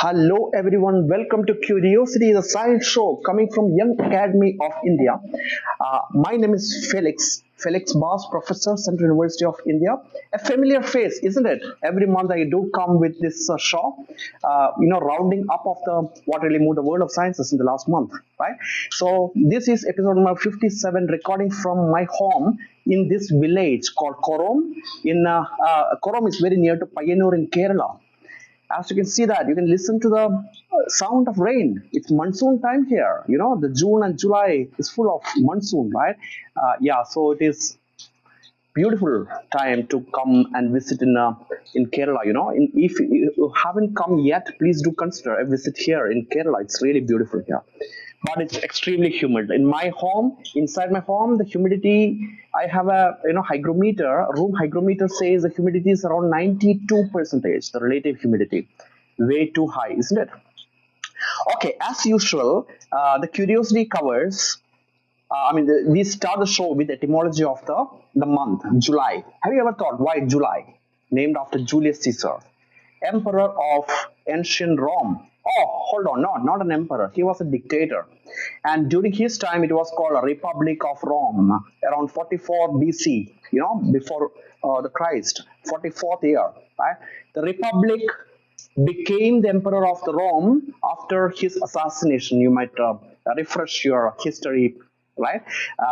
Hello everyone, welcome to Curiosity, the science show coming from Young Academy of India. My name is Felix Bas, Professor, Central University of India. A familiar face, isn't it? Every month I do come with this show, rounding up of the what really moved the world of sciences in the last month, right? So this is episode number 57, recording from my home in this village called Korom. Korom is very near to Payanur in Kerala. As you can see that you can listen to the sound of rain. It's monsoon time here. The June and July is full of monsoon, right? So it is beautiful time to come and visit in Kerala. If you haven't come yet, please do consider a visit here in Kerala. It's really beautiful here, but it's extremely humid. In my home, inside my home, the humidity, I have a hygrometer. Room hygrometer says the humidity is around 92%. The relative humidity, way too high, isn't it? Okay, as usual, the curiosity covers. We start the show with etymology of the month, July. Have you ever thought why July? Named after Julius Caesar, emperor of ancient Rome. Oh, hold on, no, not an emperor. He was a dictator. And during his time, it was called a Republic of Rome, around 44 BC, before the Christ, 44th year. Right? The Republic became the emperor of the Rome after his assassination. You might refresh your history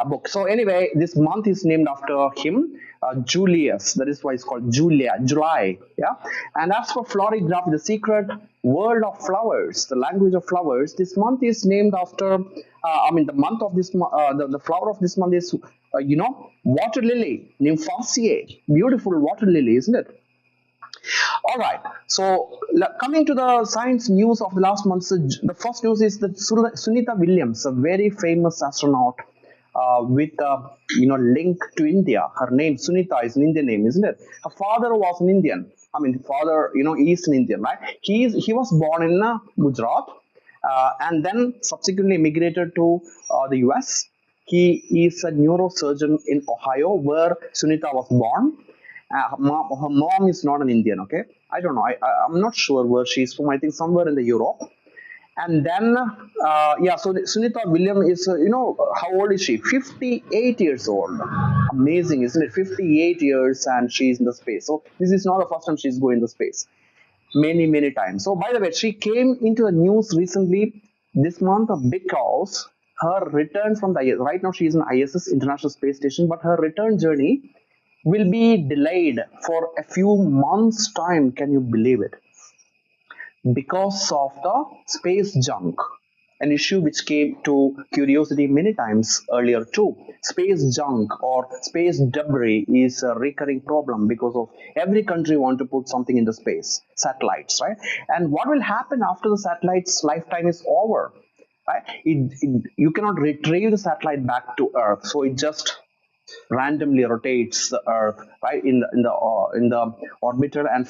book. So anyway, this month is named after him, Julius. That is why it's called July. Yeah. And as for florigraphy, the secret world of flowers, the language of flowers, this month is named after. The month of this, the flower of this month is, water lily, Nymphaceae. Beautiful water lily, isn't it? All right, so coming to the science news of the last month, the first news is that Sunita Williams, a very famous astronaut with link to India. Her name Sunita is an Indian name, isn't it? Her father was an Indian. Father, is an Indian, right? He was born in Gujarat and then subsequently immigrated to the US. He is a neurosurgeon in Ohio, where Sunita was born. Her mom is not an Indian, okay? I don't know. I'm not sure where she's from. I think somewhere in the Europe. And then, so Sunita Williams is, how old is she? 58 years old. Amazing, isn't it? 58 years and she's in the space. So this is not the first time she's going to space. Many times. So by the way, she came into the news recently this month because her return from the ISS, right now she's in ISS, International Space Station, but her return journey will be delayed for a few months' time. Can you believe it? Because of the space junk, an issue which came to Curiosity many times earlier too. Space junk or space debris is a recurring problem because of every country want to put something into space, satellites, right? And what will happen after the satellite's lifetime is over, right? You cannot retrieve the satellite back to Earth, so it just randomly rotates the Earth, right, in the orbiter, and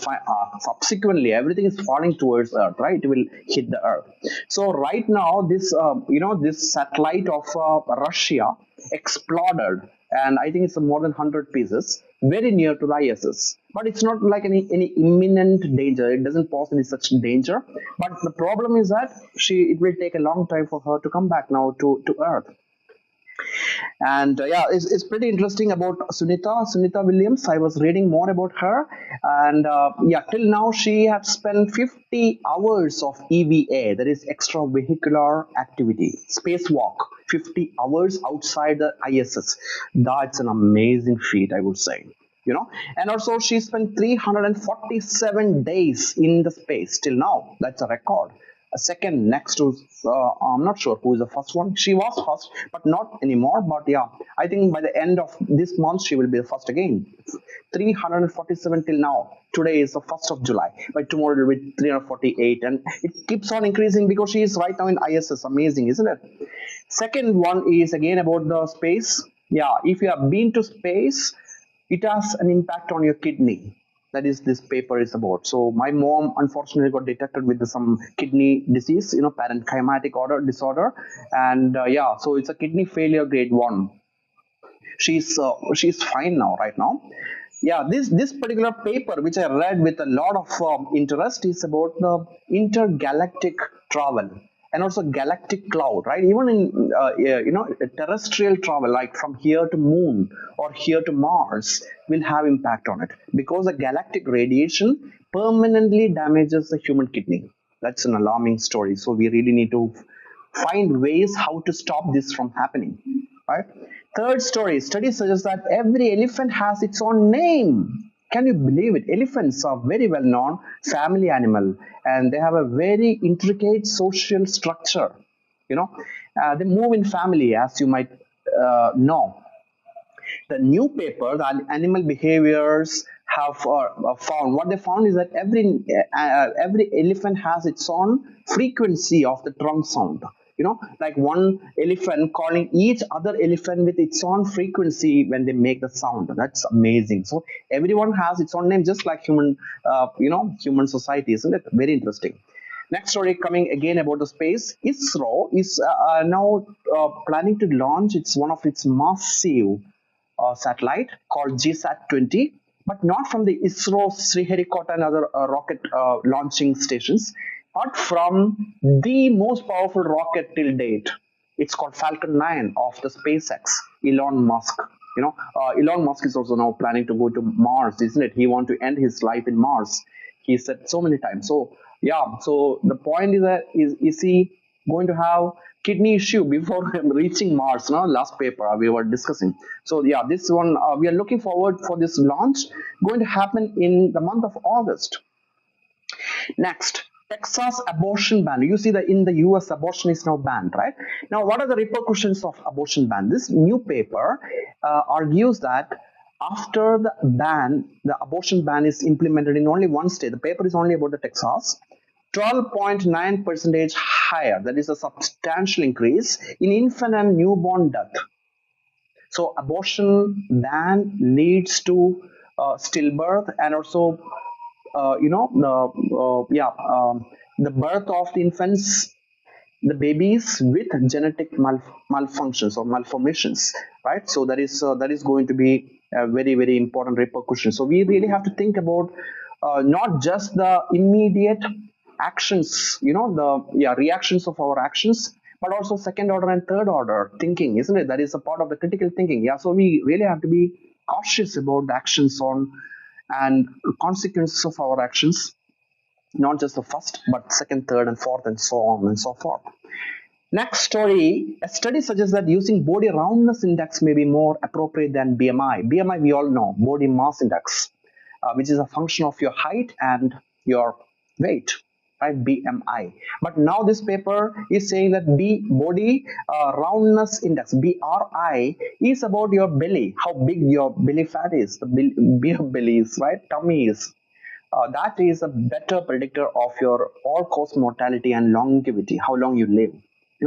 subsequently everything is falling towards Earth, right? It will hit the Earth. So right now, this this satellite of Russia exploded, and I think it's more than 100 pieces, very near to the ISS. But it's not like any imminent danger. It doesn't pose any such danger. But the problem is that it will take a long time for her to come back now to Earth. And it's pretty interesting about Sunita Williams. I was reading more about her, and till now she had spent 50 hours of EVA, that is extravehicular activity, spacewalk, 50 hours outside the ISS. That's an amazing feat, I would say. And also she spent 347 days in the space till now. That's a record. A second next to, I'm not sure who is the first one. She was first, but not anymore. But yeah, I think by the end of this month, she will be the first again. 347 till now. Today is the 1st of July. By tomorrow, it will be 348. And it keeps on increasing because she is right now in ISS. Amazing, isn't it? Second one is again about the space. Yeah, if you have been to space, it has an impact on your kidney. That is, this paper is about. So my mom unfortunately got detected with some kidney disease, parenchymatic disorder, and so it's a kidney failure grade 1. She's fine now, right now. Yeah, this particular paper, which I read with a lot of interest, is about the intergalactic travel and also galactic cloud, right? Even in terrestrial travel, like from here to Moon or here to Mars, will have impact on it because the galactic radiation permanently damages the human kidney. That's an alarming story. So we really need to find ways how to stop this from happening, right? Third story, study suggests that every elephant has its own name. Can you believe it? Elephants are very well known family animal, and they have a very intricate social structure. You know, they move in family, as you might know. The new paper, the animal behaviors have found, what they found is that every elephant has its own frequency of the trunk sound. You know, like one elephant calling each other elephant with its own frequency when they make the sound. That's amazing. So everyone has its own name, just like human society, isn't it? Very interesting. Next story coming again about the space. ISRO is now planning to launch one of its massive satellite called GSAT-20, but not from the ISRO Sriharikota and other rocket launching stations, but from the most powerful rocket till date. It's called Falcon 9 of the SpaceX, Elon Musk. Elon Musk is also now planning to go to Mars, isn't it? He wants to end his life in Mars. He said so many times. So yeah, so the point is that is he going to have kidney issue before reaching Mars? No, last paper we were discussing. So yeah, this one we are looking forward for this launch, going to happen in the month of August. Next, Texas abortion ban. You see that in the US, abortion is now banned, right? Now, what are the repercussions of abortion ban? This new paper argues that after the ban, the abortion ban is implemented in only one state. The paper is only about the Texas. 12.9% higher. That is a substantial increase in infant and newborn death. So abortion ban leads to stillbirth and also the birth of the infants, the babies with genetic malfunctions or malformations, right? So that is going to be a very, very important repercussion. So we really have to think about not just the immediate actions, the reactions of our actions, but also second order and third order thinking, isn't it? That is a part of the critical thinking. Yeah, so we really have to be cautious about the actions on and consequences of our actions, not just the first, but second, third, and fourth, and so on and so forth. Next story, a study suggests that using body roundness index may be more appropriate than BMI. BMI, we all know, body mass index, which is a function of your height and your weight, right? BMI. But now this paper is saying that body roundness index, BRI, is about your belly, how big your belly fat is, the beer belly is, right? Tummy is. That is a better predictor of your all-cause mortality and longevity, how long you live.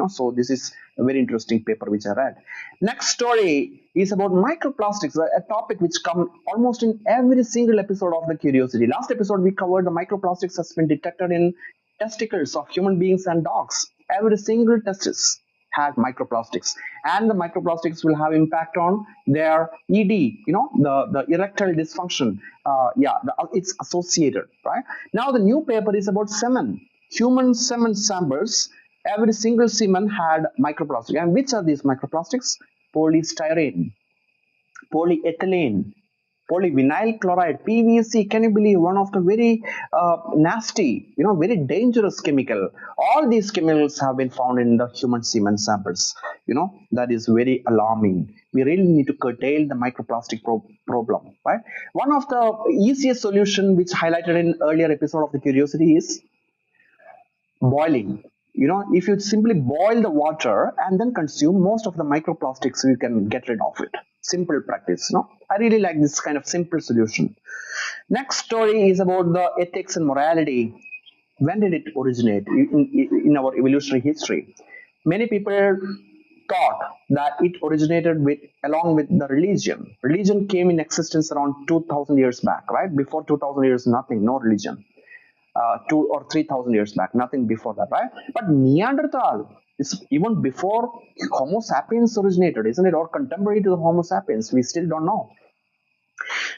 So this is a very interesting paper which I read. Next story is about microplastics, a topic which comes almost in every single episode of the Curiosity. Last episode we covered the microplastics has been detected in testicles of human beings and dogs. Every single testis had microplastics, and the microplastics will have impact on their ED, the erectile dysfunction. It's associated, right? Now the new paper is about semen, human semen samples. Every single semen had microplastic. And which are these microplastics? Polystyrene, polyethylene, polyvinyl chloride, PVC. Can you believe? One of the very nasty, very dangerous chemical. All these chemicals have been found in the human semen samples. That is very alarming. We really need to curtail the microplastic problem, right? One of the easiest solution, which highlighted in earlier episode of the Curiosity, is boiling. If you simply boil the water and then consume, most of the microplastics, you can get rid of it. Simple practice. I really like this kind of simple solution. Next story is about the ethics and morality. When did it originate in our evolutionary history? Many people thought that it originated along with the religion. Religion came in existence around 2000 years back, right? Before 2000 years, nothing, no religion. 2 or 3,000 years back, nothing before that, right? But Neanderthal is even before Homo sapiens originated, isn't it? Or contemporary to the Homo sapiens, we still don't know.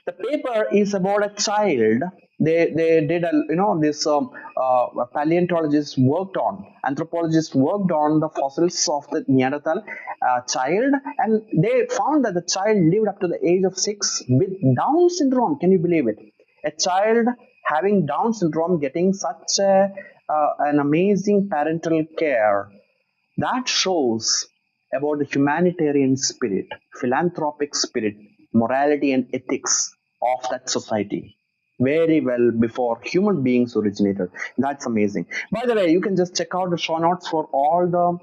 The paper is about a child. They did this paleontologists worked on, anthropologists worked on the fossils of the Neanderthal child, and they found that the child lived up to the age of 6 with Down syndrome. Can you believe it? A child having Down syndrome getting such an amazing parental care. That shows about the humanitarian spirit, philanthropic spirit, morality and ethics of that society very well before human beings originated. That's amazing. By the way, you can just check out the show notes for all the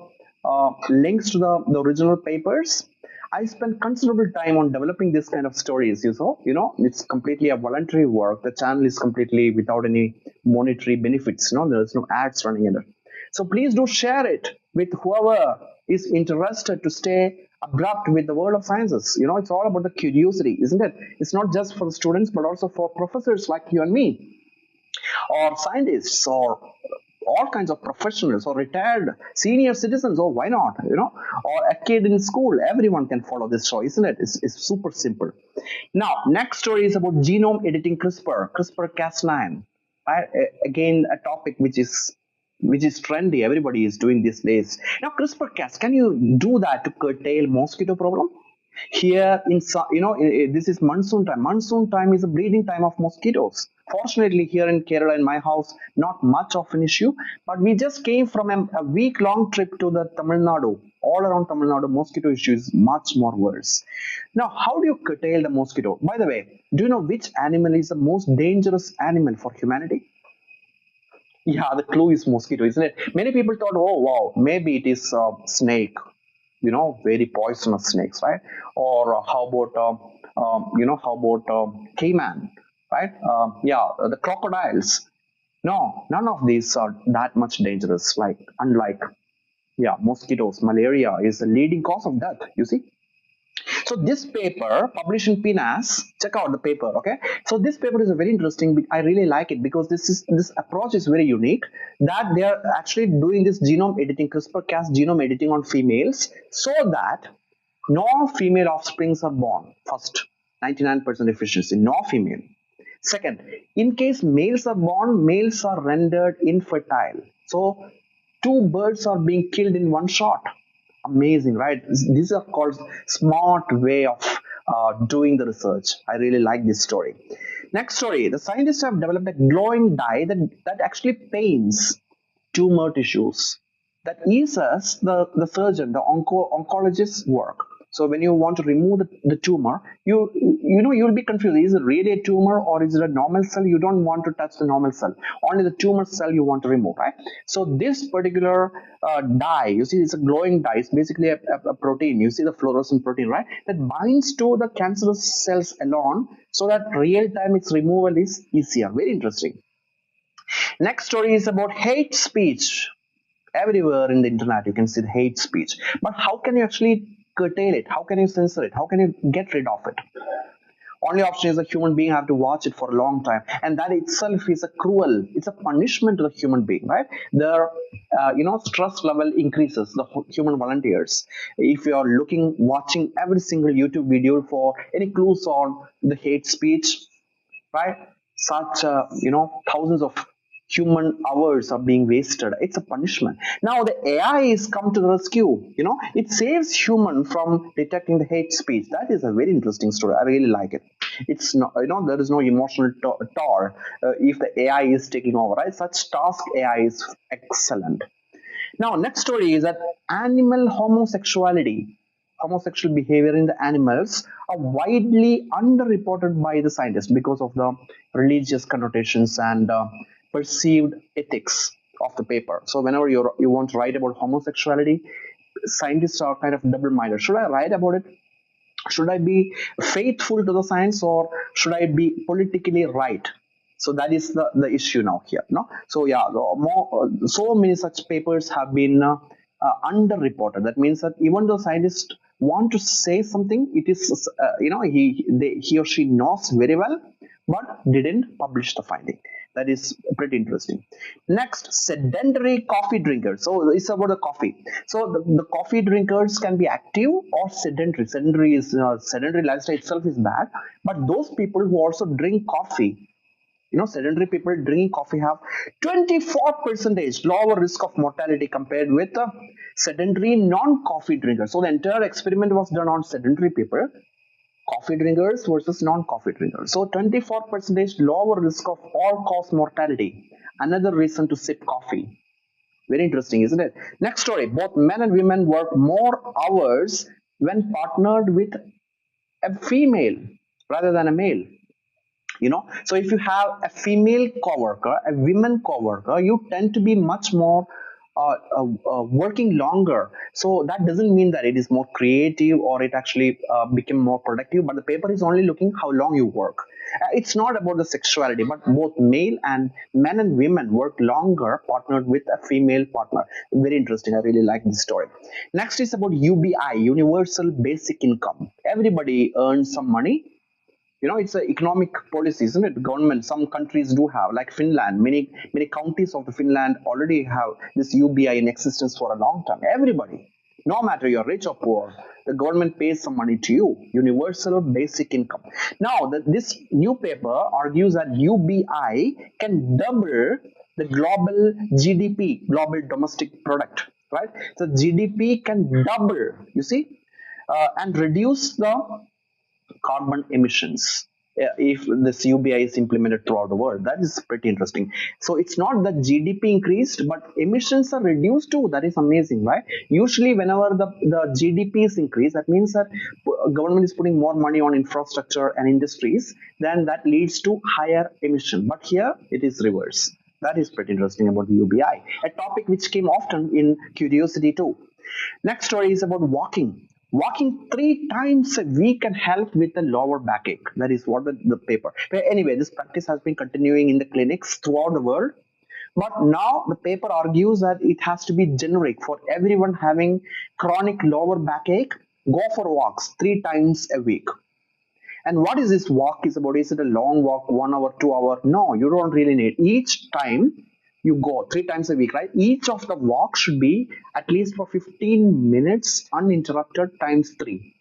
links to the original papers. I spent considerable time on developing this kind of stories. It's completely a voluntary work. The channel is completely without any monetary benefits. There's no ads running in it. So please do share it with whoever is interested to stay abrupt with the world of sciences. It's all about the curiosity, isn't it? It's not just for the students, but also for professors like you and me, or scientists, or all kinds of professionals, or retired senior citizens. Oh, why not? Or a kid in school. Everyone can follow this show, isn't it? It's super simple. Now, next story is about genome editing, CRISPR-Cas9. Right? Again, a topic which is trendy. Everybody is doing these days. Now, CRISPR-Cas, can you do that to curtail mosquito problem? Here this is monsoon time. Monsoon time is a breeding time of mosquitoes. Fortunately, here in Kerala, in my house, not much of an issue. But we just came from a week-long trip to the Tamil Nadu. All around Tamil Nadu, mosquito issue is much more worse. Now, how do you curtail the mosquito? By the way, do you know which animal is the most dangerous animal for humanity? Yeah, the clue is mosquito, isn't it? Many people thought, oh wow, maybe it is snake. Very poisonous snakes, right? Or how about caiman, right? The crocodiles. No, none of these are that much dangerous. Unlike mosquitoes, malaria is the leading cause of death. You see. So this paper published in PNAS, check out the paper, okay? So this paper is very interesting. I really like it because this approach is very unique, that they are actually doing this genome editing, CRISPR-Cas genome editing on females, so that no female offsprings are born. First, 99% efficiency, no female. Second, in case males are born, males are rendered infertile. So 2 birds are being killed in one shot. Amazing, right? These are called smart way of doing the research. I really like this story. Next story, the scientists have developed a glowing dye that actually paints tumor tissues. That eases the surgeon, the oncologist's work. So when you want to remove the tumor, you'll be confused. Is it really a tumor or is it a normal cell? You don't want to touch the normal cell. Only the tumor cell you want to remove, right? So this particular dye, you see, it's a glowing dye. It's basically a protein. You see the fluorescent protein, right? That binds to the cancerous cells alone, so that real-time its removal is easier. Very interesting. Next story is about hate speech. Everywhere in the internet you can see the hate speech, but how can you actually curtail it? How can you censor it? How can you get rid of it? Only option is a human being have to watch it for a long time, and that itself is it's a punishment to the human being, right? Their stress level increases, the human volunteers. If you are watching every single YouTube video for any clues on the hate speech, right? Such thousands of human hours are being wasted. It's a punishment. Now the AI is come to the rescue. It saves human from detecting the hate speech. That is a very interesting story. I really like it. It's not, there is no emotional toll if the AI is taking over, right? Such task AI is excellent. Now next story is that animal homosexual behavior in the animals are widely underreported by the scientists because of the religious connotations and perceived ethics of the paper. So whenever you want to write about homosexuality, scientists are kind of double-minded. Should I write about it? Should I be faithful to the science, or should I be politically right? So that is the issue now here. No? So yeah, so many such papers have been underreported. That means that even though scientists want to say something, it is he or she knows very well, but didn't publish the finding. That is pretty interesting. Next, sedentary coffee drinkers. So it's about the coffee. So the coffee drinkers can be active or sedentary. Sedentary lifestyle itself is bad, but those people who also drink coffee, sedentary people drinking coffee have 24% lower risk of mortality compared with sedentary non-coffee drinkers. So the entire experiment was done on sedentary people, coffee drinkers versus non-coffee drinkers. So 24% lower risk of all-cause mortality. Another reason to sip coffee. Very interesting, isn't it? Next story. Both men and women work more hours when partnered with a female rather than a male. So if you have a female coworker, a women coworker, you tend to be much more working longer. So that doesn't mean that it is more creative or it actually became more productive, but the paper is only looking how long you work. It's not about the sexuality, but both male and men and women work longer partnered with a female partner. Very interesting. I really like this story. Next is about UBI, Universal Basic Income. Everybody earns some money. It's an economic policy, isn't it? Government, some countries do have, like Finland. Many counties of the Finland already have this UBI in existence for a long time. Everybody, no matter you're rich or poor, the government pays some money to you. Universal basic income. Now, this new paper argues that UBI can double the global GDP, global domestic product, right? So GDP can double, you see, and reduce the carbon emissions if this UBI is implemented throughout the world. That is pretty interesting. So it's not that GDP increased, but emissions are reduced too. That is amazing, right? Usually whenever the GDP is increased, that means that government is putting more money on infrastructure and industries, then that leads to higher emission. But here it is reverse. That is pretty interesting about the UBI, a topic which came often in Curiosity too. Next story is about walking. Walking 3 times a week can help with the lower backache. That is what the paper. But anyway, this practice has been continuing in the clinics throughout the world. But now the paper argues that it has to be generic for everyone having chronic lower backache. Go for walks 3 times a week. And what is this walk is about? Is it a long walk, 1 hour, 2 hour? No, you don't really need. Each time you go 3 times a week, right? Each of the walks should be at least for 15 minutes uninterrupted times 3.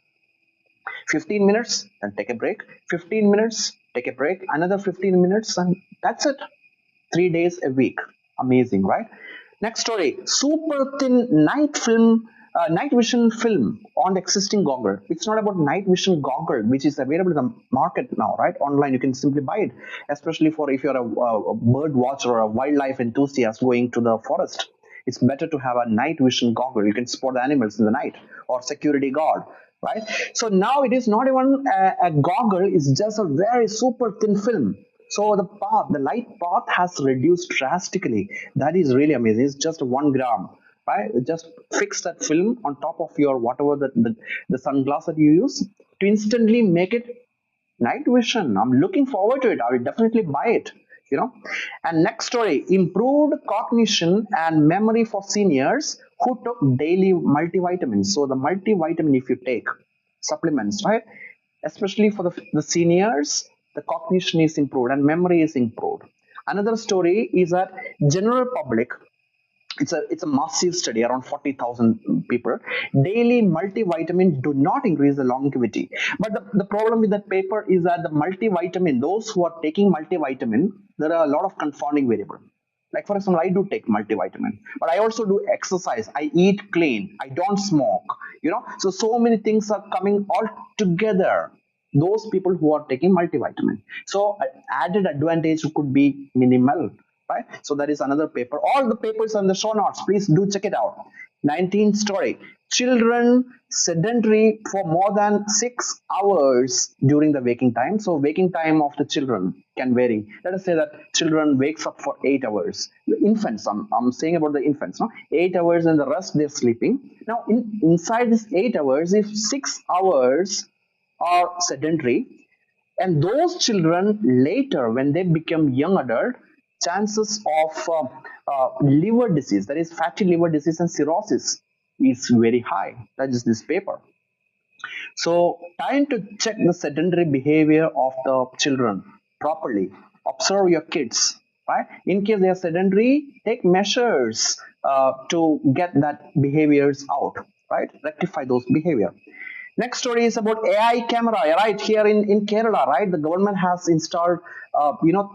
15 minutes, then take a break. 15 minutes, take a break. Another 15 minutes, and that's it. 3 days a week. Amazing, right? Next story. Super thin night vision film on the existing goggle. It's not about night vision goggle, which is available in the market now, right? Online, you can simply buy it, especially for if you're a bird watcher or a wildlife enthusiast going to the forest. It's better to have a night vision goggle. You can spot the animals in the night, or security guard, right? So now it is not even a goggle, it's just a very super thin film. So the light path has reduced drastically. That is really amazing. It's just 1 gram. Right? Just fix that film on top of your whatever the sunglass that you use to instantly make it night vision. I'm looking forward to it. I will definitely buy it. And next story, improved cognition and memory for seniors who took daily multivitamins. So the multivitamin, if you take supplements, right, especially for the seniors, the cognition is improved and memory is improved. Another story is that general public, it's a massive study, around 40,000 people. Daily multivitamin do not increase the longevity. But the problem with that paper is that the multivitamin, those who are taking multivitamin, there are a lot of confounding variables. Like for example, I do take multivitamin, but I also do exercise. I eat clean. I don't smoke. So many things are coming all together. Those people who are taking multivitamin. So added advantage could be minimal. Right? So that is another paper. All the papers on the show notes. Please do check it out. 19th story. Children sedentary for more than 6 hours during the waking time. So waking time of the children can vary. Let us say that children wakes up for 8 hours. The infants, I'm saying about the infants, no? 8 hours and the rest they're sleeping. Now inside this 8 hours, if 6 hours are sedentary, and those children later when they become young adult, chances of liver disease, that is fatty liver disease and cirrhosis, is very high. That is this paper. So time to check the sedentary behavior of the children properly. Observe your kids, right? In case they are sedentary, take measures to get that behaviors out, right? Rectify those behavior. Next story is about AI camera, right? Here in Kerala, right? The government has installed,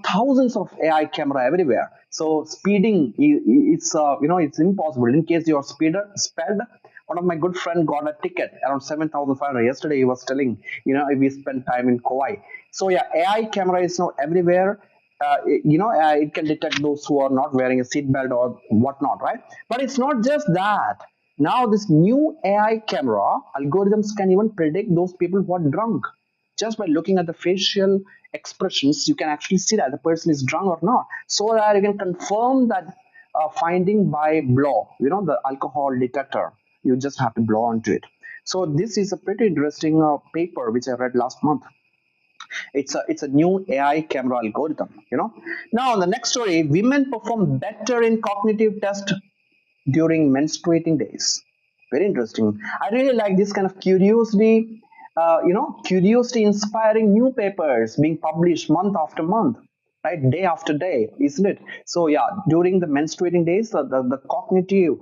thousands of AI camera everywhere. So speeding, it's, it's impossible. In case you're sped, one of my good friend got a ticket around 7,500. Yesterday he was telling, we spent time in Kauai. So yeah, AI camera is now everywhere. It can detect those who are not wearing a seatbelt or whatnot, right? But it's not just that. Now this new AI camera algorithms can even predict those people who are drunk. Just by looking at the facial expressions, you can actually see that the person is drunk or not. So that you can confirm that finding by blow, the alcohol detector. You just have to blow onto it. So this is a pretty interesting paper which I read last month. It's a new AI camera algorithm. Now, on the next story, women perform better in cognitive test during menstruating days. Very interesting. I really like this kind of curiosity, curiosity inspiring new papers being published month after month, right? Day after day, isn't it? So yeah, during the menstruating days, the cognitive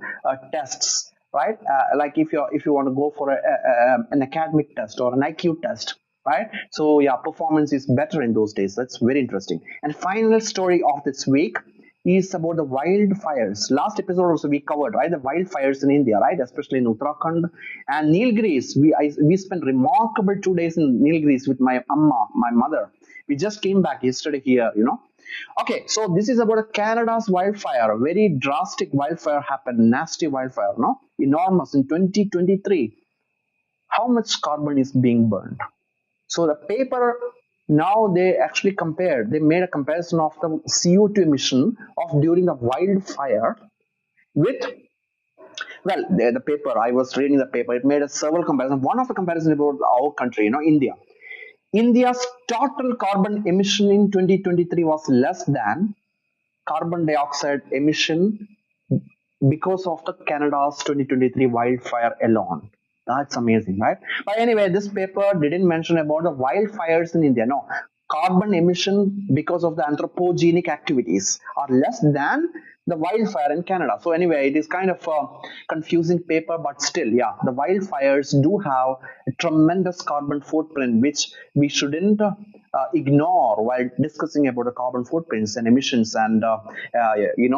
tests, right? Like if you want to go for an academic test or an IQ test, right? So yeah, performance is better in those days. That's very interesting. And final story of this week is about the wildfires. Last episode also we covered, right, the wildfires in India, right, especially in Uttarakhand and Nilgiris. We spent remarkable 2 days in Nilgiris with my amma, my mother. We just came back yesterday here. Okay, so this is about Canada's wildfire. Very drastic wildfire happened, nasty wildfire, no, enormous in 2023. How much carbon is being burned? So the paper, now they actually they made a comparison of the CO2 emission of during the wildfire with, well, the paper, I was reading the paper, it made a several comparisons. One of the comparisons about our country, India. India's total carbon emission in 2023 was less than carbon dioxide emission because of the Canada's 2023 wildfire alone. That's amazing, right? But anyway, this paper didn't mention about the wildfires in India. No, carbon emission because of the anthropogenic activities are less than the wildfire in Canada. So anyway, it is kind of a confusing paper, but still, yeah, the wildfires do have a tremendous carbon footprint, which we shouldn't ignore while discussing about the carbon footprints and emissions and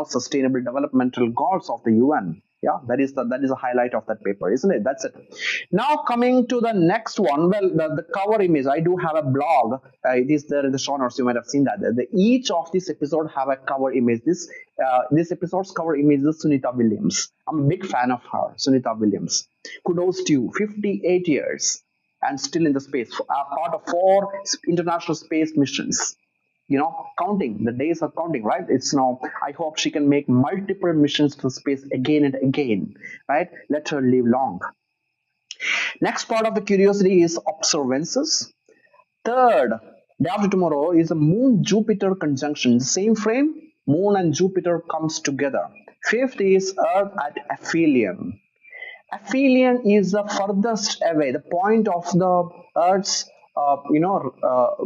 sustainable developmental goals of the UN. Yeah, that is a highlight of that paper, isn't it? That's it. Now coming to the next one. Well, the cover image, I do have a blog. It is there in the show notes. You might have seen that. Each of this episode have a cover image. This episode's cover image is Sunita Williams. I'm a big fan of her, Sunita Williams. Kudos to you. 58 years and still in the space. Part of 4 international space missions. Counting, the days are counting, right? It's now, I hope she can make multiple missions to space again and again, right? Let her live long. Next part of the curiosity is Observances. Third, day after tomorrow is a Moon Jupiter conjunction. The same frame, Moon and Jupiter comes together. Fifth is Earth at aphelion. Aphelion is the furthest away, the point of the Earth's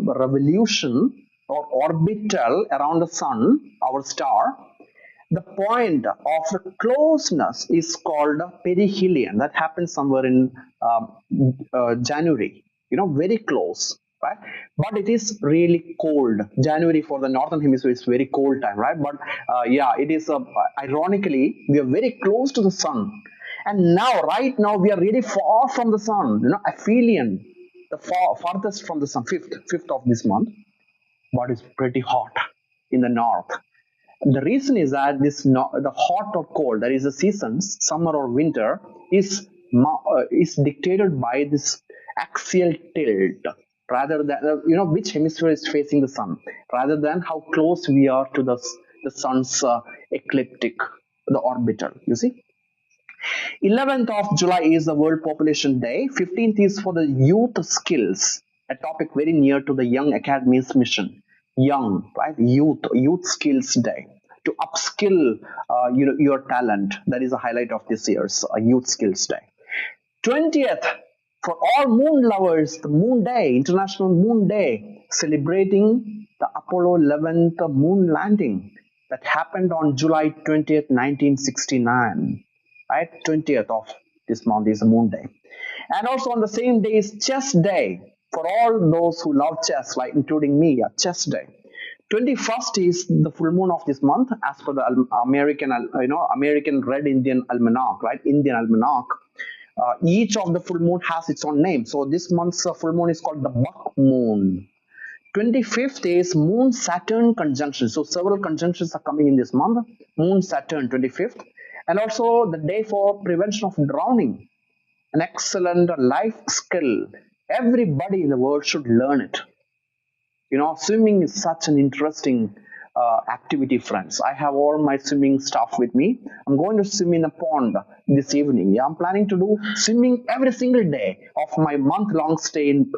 revolution or orbital around the sun, our star. The point of the closeness is called perihelion. That happens somewhere in January. Very close, right? But it is really cold. January for the northern hemisphere is very cold time, right? But it is ironically we are very close to the sun. And right now, we are really far from the sun. Aphelion, the farthest from the sun, fifth of this month, but it's pretty hot in the north. The reason is that the hot or cold, that is the seasons, summer or winter, is dictated by this axial tilt, rather than which hemisphere is facing the sun, rather than how close we are to the sun's ecliptic, the orbital. You see. 11th of July is the World Population Day. 15th is for the youth skills, a topic very near to the Young Academy's mission. Young, right? Youth Skills Day. To upskill your talent. That is a highlight of this year's Youth Skills Day. 20th, for all moon lovers, the Moon Day, International Moon Day, celebrating the Apollo 11th moon landing. that happened on July 20th, 1969. Right, 20th of this month is a moon day. And also on the same day is chess day for all those who love chess, like including me. Chess day. 21st is the full moon of this month, as per the American, American Red Indian Almanac, right? Indian Almanac. Each of the full moon has its own name. So this month's full moon is called the Buck Moon. 25th is Moon Saturn conjunction. So several conjunctions are coming in this month. Moon Saturn 25th, and also the day for prevention of drowning. An excellent life skill. Everybody in the world should learn it. Swimming is such an interesting activity, friends. I have all my swimming stuff with me. I'm going to swim in a pond this evening. I'm planning to do swimming every single day of my month-long stay in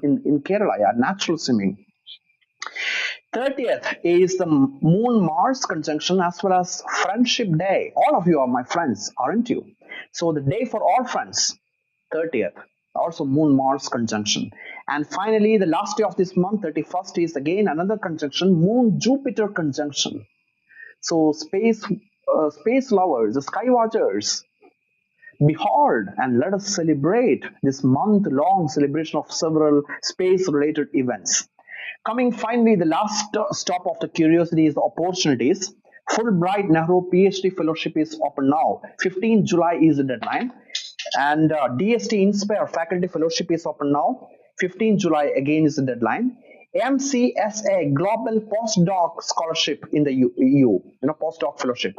Kerala. Natural swimming. 30th is the Moon Mars conjunction, as well as Friendship Day. All of you are my friends, aren't you? So the day for all friends, 30th. Also Moon Mars conjunction. And finally, the last day of this month, 31st, is again another conjunction, Moon Jupiter conjunction. So space lovers, the sky watchers, behold and let us celebrate this month-long celebration of several space-related events. Coming finally, the last stop of the curiosity is the opportunities. Fulbright Nehru PhD Fellowship is open now. 15 July is the deadline. And DST Inspire Faculty Fellowship is open now. 15 July again is the deadline. MCSA Global Postdoc Scholarship in the EU, postdoc fellowship.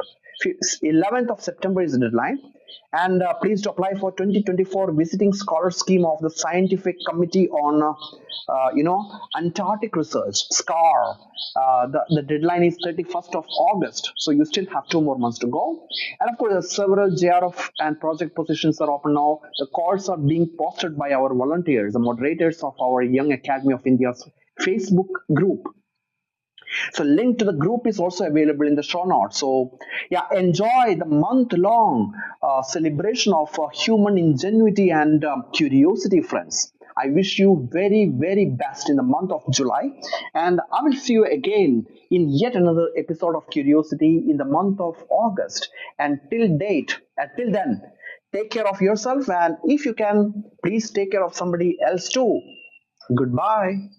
11th of September is the deadline. And please to apply for 2024 Visiting Scholar Scheme of the Scientific Committee on, Antarctic Research, SCAR. The deadline is 31st of August. So you still have 2 more months to go. And of course, several JRF and project positions are open now. The calls are being posted by our volunteers, the moderators of our Young Academy of India's Facebook group. So link to the group is also available in the show notes. So enjoy the month-long celebration of human ingenuity and curiosity, friends. I wish you very, very best in the month of July. And I will see you again in yet another episode of Curiosity in the month of August. And till then, take care of yourself. And if you can, please take care of somebody else too. Goodbye.